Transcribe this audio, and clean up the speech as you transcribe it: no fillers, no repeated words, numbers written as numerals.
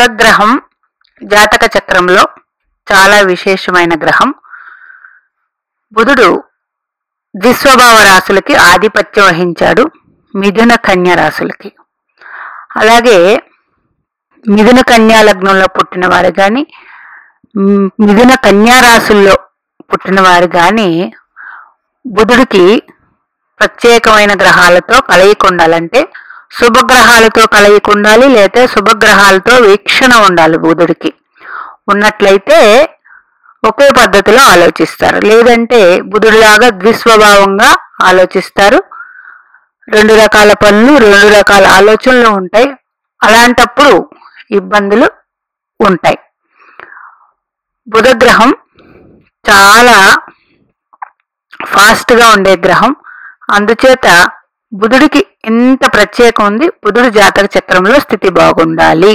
బుధగ్రహం జాతక చక్రంలో చాలా విశేషమైన గ్రహం. బుధుడు ద్విస్వభావ రాశులకి ఆధిపత్యం వహించాడు, మిథున కన్యా రాశులకి. అలాగే మిథున కన్యా లగ్నంలో పుట్టిన వారు కానీ, మిథున కన్యా రాశుల్లో పుట్టిన వారు కానీ బుధుడికి ప్రత్యేకమైన గ్రహాలతో కలయిక ఉండాలంటే శుభగ్రహాలతో కలయిక ఉండాలి, లేదా శుభగ్రహాలతో వీక్షణ ఉండాలి. బుధుడికి ఉన్నట్లయితే ఒకే పద్ధతిలో ఆలోచిస్తారు, లేదంటే బుధుడిలాగా ద్విస్వభావంగా ఆలోచిస్తారు. 2 రకాల పనులు, 2 రకాల ఆలోచనలు ఉంటాయి. అలాంటప్పుడు ఇబ్బందులు ఉంటాయి. బుధగ్రహం చాలా ఫాస్ట్గా ఉండే గ్రహం. అందుచేత బుధుడికి ఎంత ప్రత్యేకం ఉంది, బుధుడి జాతక చక్రంలో స్థితి బాగుండాలి.